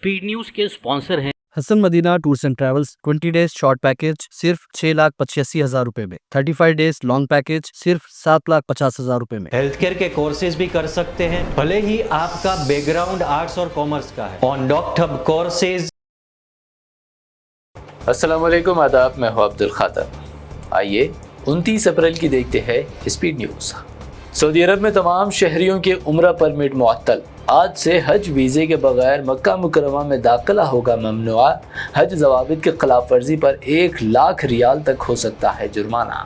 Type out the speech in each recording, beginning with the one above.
Speed news के sponsor हैं Hasan Madina Tours and Travels. 20 days short package सिर्फ 6,85,000 रुपए में, 35 डेज लॉन्ग पैकेज सिर्फ 7,50,000 रुपए में। हेल्थ केयर के कोर्सेज भी कर सकते हैं, भले ही आपका बैकग्राउंड आर्ट्स और कॉमर्स का है। On doctor courses. अस्सलाम वालेकुम, आदाब, मैं हूं अब्दुल खातर। आइए 29 अप्रैल की देखते हैं स्पीड न्यूज़। सऊदी अरब में तमाम शहरियों के उम्रा परमिट मुअत्तल। आज से हज वीज़े के बगैर मक्का मुकर्रमा में दाखिला होगा ममनुआ। हज ज़वाबित के खिलाफ वर्जी पर 1 लाख रियाल तक हो सकता है जुर्माना।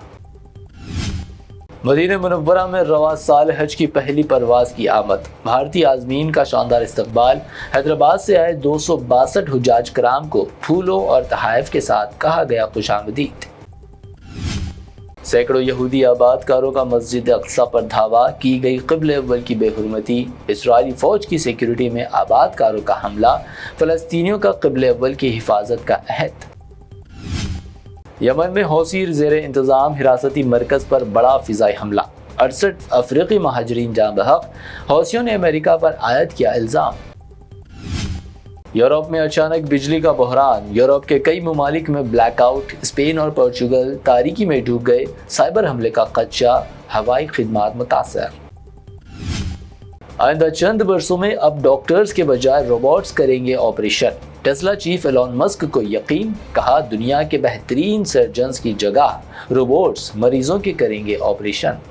मदीना मुनव्वरा में रवा साल हज की पहली परवाज़ की आमद। भारतीय आज़मीन का शानदार इस्तकबाल। हैदराबाद से आए 262 हुज्जाज कराम को फूलों और तहाइफ के साथ कहा गया खुशामदीद। सैकड़ों यहूदी आबादकारों का मस्जिद अक्सा पर धावा, की गई क़िबले अव्वल की बेहुरमती। इस्राइली फ़ौज की सिक्योरिटी में आबादकारों का हमला, फ़लस्तीनियों का क़िबले अव्वल की हिफाजत का अहद। यमन में हौसीर ज़ेर इंतज़ाम हिरासती मरकज़ पर बड़ा फ़िज़ाई हमला, 68 अफ्रीकी महाजरीन जाँ बहक। हौसियों ने अमेरिका पर आयद किया इल्ज़ाम। यूरोप में अचानक बिजली का बहरान, यूरोप के कई ममालिक में ब्लैकआउट। स्पेन और पोर्चुगल तारीकी में डूब गए, साइबर हमले का खदशा, हवाई खिदमात मुतासर। आइंदा चंद बरसों में अब डॉक्टर्स के बजाय रोबोट्स करेंगे operation. Tesla chief Elon Musk को यकीन, कहा दुनिया के बेहतरीन सर्जन्स की जगह रोबोट्स मरीजों के करेंगे ऑपरेशन।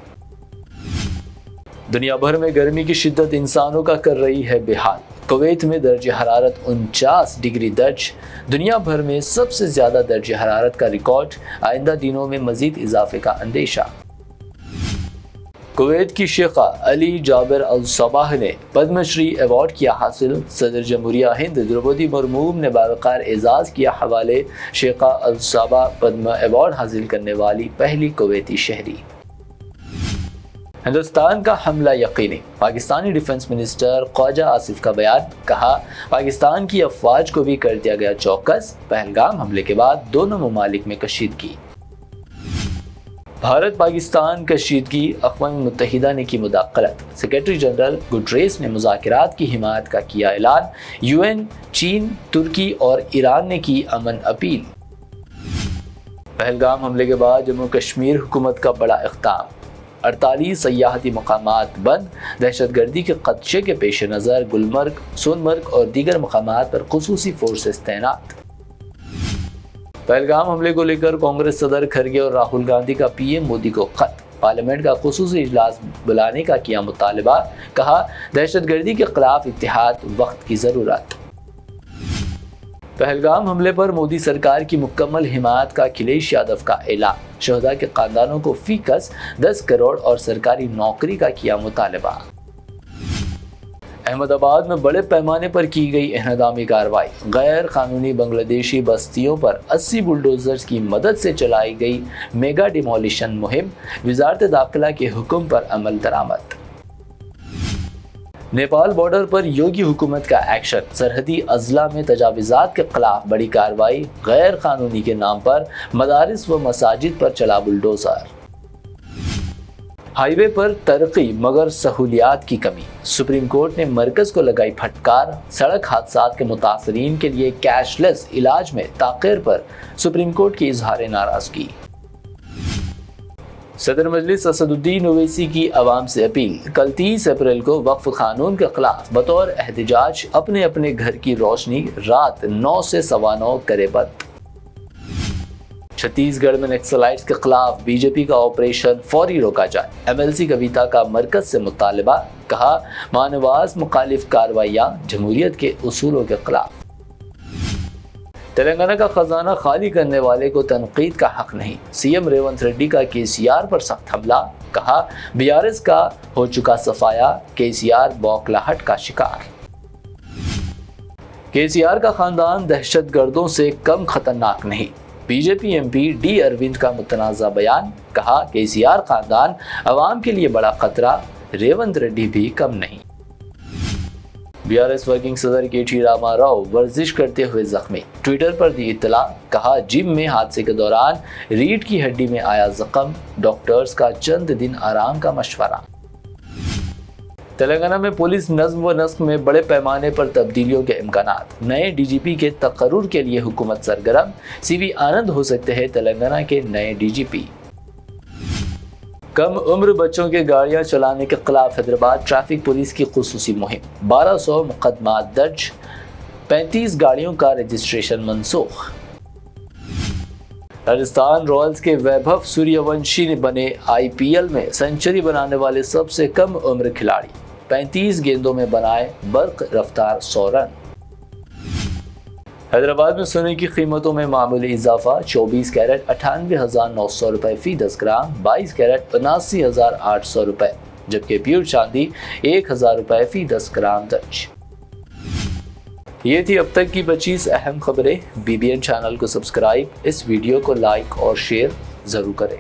दुनिया भर में गर्मी की शिद्दत इंसानों का कर रही है बेहाल। कुवैत में दर्ज हरारत 49 डिग्री दर्ज, दुनिया भर में सबसे ज़्यादा दर्ज हरारत का रिकॉर्ड। आइंदा दिनों में मज़ीद इजाफे का अंदेशा। कुवैत की शेखा अली जाबिर अल सबाह ने पद्मश्री अवार्ड किया हासिल। सदर जमहूरिया हिंद द्रौपदी मुर्मू ने बावकार एजाज़ किया हवाले। शेखा अल सबाह पद्म अवार्ड हासिल करने वाली पहली कुवैती शहरी। हिंदुस्तान का हमला यकीनी, पाकिस्तानी डिफेंस मिनिस्टर ख्वाजा आसिफ का बयान। कहा पाकिस्तान की अफवाज को भी कर दिया गया चौकस। पहलगाम हमले के बाद दोनों ममालिक में कशीदगी। भारत पाकिस्तान कशीदगी, अक़वाम मुत्तहिदा ने की मुदाखलत। सेक्रेटरी जनरल गुटरेस ने मुज़ाकरात की हिमायत का किया ऐलान। UN, चीन, तुर्की और ईरान ने की अमन अपील। पहलगाम हमले के बाद जम्मू कश्मीर हुकूमत का बड़ा इक़दाम, 48 सयाहती मकामात बंद। दहशतगर्दी के खदशे के पेश नज़र गुलमर्ग, सोनमर्ग और दीगर मकामात पर खुसूसी फोर्सेस तैनात। पहलगाम हमले को लेकर कांग्रेस सदर खरगे और राहुल गांधी का PM मोदी को खत। पार्लियामेंट का खुसूसी इजलास बुलाने का किया मुतालबा। कहा दहशतगर्दी के खिलाफ इत्तेहाद, वक्त की ज़रूरत। पहलगाम हमले पर मोदी सरकार की मुकम्मल हिमायत का अखिलेश यादव का ऐलान। शहदा के खानदानों को फीकस 10 करोड़ और सरकारी नौकरी का किया मुतालबा। अहमदाबाद में बड़े पैमाने पर की गई इहदामी कार्रवाई। गैर कानूनी बांग्लादेशी बस्तियों पर 80 बुलडोजर्स की मदद से चलाई गई मेगा डिमोलिशन मुहिम। वजारत दाखिला के हुक्म पर अमल दरामद। नेपाल बॉर्डर पर योगी हुकूमत का एक्शन। सरहदी अजला में तजावीज़ात के खिलाफ बड़ी कार्रवाई। गैर कानूनी के नाम पर मदारिस व मसाजिद पर चला बुलडोजर। हाईवे पर तरक्की मगर सहूलियात की कमी। सुप्रीम कोर्ट ने मरकज को लगाई फटकार। सड़क हादसात के मुतासरीन के लिए कैशलेस इलाज में ताख़ीर पर सुप्रीम कोर्ट की इजहार नाराज़गी। सदर मजलिस असदुद्दीन ओवैसी की आवाम से अपील। कल 30 अप्रैल को वक्फ कानून के खिलाफ बतौर एहतजाज अपने अपने घर की रोशनी रात 9 से 9:15 करे बंद। छत्तीसगढ़ में नक्सलाइट्स के खिलाफ बीजेपी का ऑपरेशन फौरी रोका जाए। MLC कविता का मरकज से मुतालबा। कहा मानवाज मुखालिफ कार्रवाइयाँ जमहूरियत के उसूलों के खिलाफ। तेलंगाना का खजाना खाली करने वाले को तनकीद का हक नहीं। CM रेवंत रेड्डी का KCR पर सख्त हमला। कहा BRS का हो चुका सफाया, KCR बौखलाहट का शिकार। KCR का खानदान दहशत गर्दों से कम खतरनाक नहीं। BJP MP D अरविंद का मुतनाज़ा बयान। कहा KCR खानदान अवाम के लिए बड़ा खतरा, रेवंत रेड्डी भी कम नहीं। BRS वर्किंग सदर KT रामा राव वर्जिश करते हुए जख्मी। ट्विटर पर दी इत्तला। कहा जिम में हादसे के दौरान रीढ़ की हड्डी में आया जख्म, डॉक्टर्स का चंद दिन आराम का मशवरा। تلنگانہ میں پولیس نظم و نسق میں بڑے پیمانے پر تبدیلیوں کے امکانات، نئے ڈی جی پی کے تقرر کے لیے حکومت سرگرم، سی وی آنند ہو سکتے ہیں تلنگانہ کے نئے ڈی جی پی۔ کم عمر بچوں کے گاڑیاں چلانے کے خلاف حیدرآباد ٹریفک پولیس کی خصوصی مہم، 1200 مقدمات درج، 35 گاڑیوں کا رجسٹریشن منسوخ۔ راجستھان رائلز کے ویبھو سوریہ ونشی نے بنے آئی پی ایل میں سنچری بنانے والے سب سے کم عمر کھلاڑی، 35 گیندوں میں بنائے برق رفتار 100 رن۔ حیدرآباد میں سونے کی قیمتوں میں معمولی اضافہ، 24 کیرٹ 98,900 روپے فی 10 گرام، 22 کیرٹ 79,800 روپے، جبکہ پیور چاندی 1,000 روپے فی 10 گرام درج۔ یہ تھی اب تک کی 25 اہم خبریں۔ بی بی این چینل کو سبسکرائب، اس ویڈیو کو لائک اور شیئر ضرور کریں۔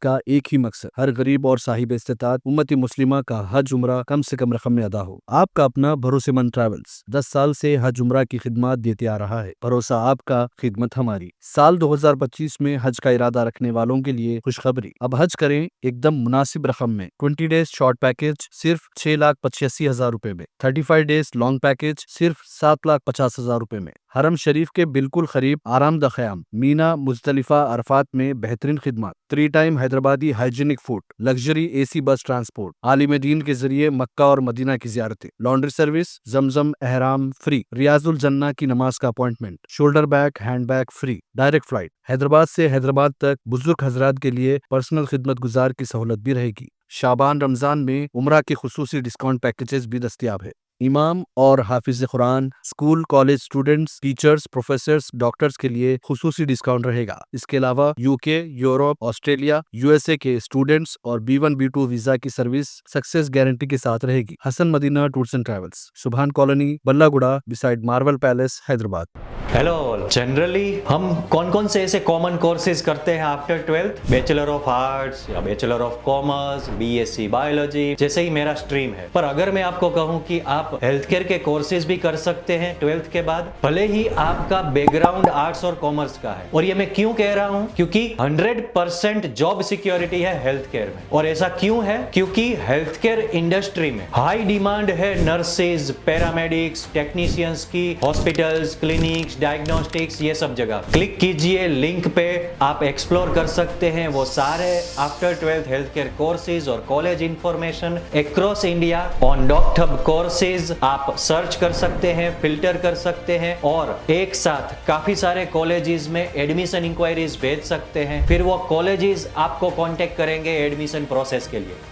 کا ایک ہی مقصد، ہر غریب اور صاحب استطاعت امت مسلمہ کا حج عمرہ کم سے کم رقم میں ادا ہو۔ آپ کا اپنا بھروسے مند ٹریولز 10 سال سے حج عمرہ کی خدمات دیتے آ رہا ہے۔ بھروسہ آپ کا، خدمت ہماری۔ سال 2025 میں حج کا ارادہ رکھنے والوں کے لیے خوشخبری، اب حج کریں ایک دم مناسب رقم میں۔ 20 ڈیز شارٹ پیکج صرف 6,85,000 روپے میں، 35 ڈیز لانگ پیکج صرف 7,50,000 روپے میں۔ حرم شریف کے بالکل قریب آرام دہ قیام، مینا، مزدلفہ، عرفات میں بہترین خدمات، 3 time Hyderabadi hygienic food, luxury A C bus transport, عالم دین کے ذریعے مکہ اور مدینہ کی زیارتیں، لانڈری سروس، زمزم احرام فری، ریاض الجنہ کی نماز کا appointment, shoulder bag hand bag free, direct flight, Hyderabad کے بزرگ حضرات کے لیے پرسنل خدمت گزار کی سہولت بھی رہے گی۔ شعبان رمضان میں عمرہ کے خصوصی ڈسکاؤنٹ پیکیجز بھی دستیاب ہے۔ امام اور حافظ قرآن، school college students, teachers, professors, doctors کے لیے خصوصی ڈسکاؤنٹ رہے گا۔ اس کے علاوہ یو کے، Europe, Australia, U S A کے اسٹوڈنٹس اور B1 B2 ویزا کی سروس سکسیس گارنٹی کے ساتھ رہے گی۔ Hasan Madina tours and travels, Subhan colony, بلہ گڑا، beside marvel palace, Hyderabad. Hello, generally ہم کون سے ایسے کامن کورسز کرتے ہیں after 12th؟ Bachelor of arts یا bachelor of commerce, BSc biology, جیسے ہی میرا اسٹریم ہے۔ پر اگر میں آپ کو کہوں کہ آپ ہیلتھ کیئر کے کورسز بھی کر سکتے ہیں 12th کے بعد، بھلے ہی آپ کا بیک گراؤنڈ آرٹس اور کامرس کا ہے۔ اور یہ میں کیوں کہہ رہا ہوں؟ کیونکہ 100% جاب سیکیورٹی ہے ہیلتھ کیئر میں۔ اور ایسا کیوں ہے؟ کیونکہ ہیلتھ کیئر انڈسٹری میں ہائی ڈیمانڈ ہے نرسز، پیرامیڈکس، ٹیکنیشینز کی، ہاسپٹلز، کلینکس، ڈائگنوسٹکس، یہ سب جگہ کلک کیجئے لنک پہ، آپ ایکسپلور کر سکتے ہیں وہ سارے after 12th health care courses اور college information across India on doctor courses. آپ سرچ کر سکتے ہیں، فلٹر کر سکتے ہیں اور ایک ساتھ کافی سارے کالجز میں ایڈمیشن انکوائریز بھیج سکتے ہیں، پھر وہ کالجز آپ کو کانٹیکٹ کریں گے ایڈمیشن پروسیس کے لیے۔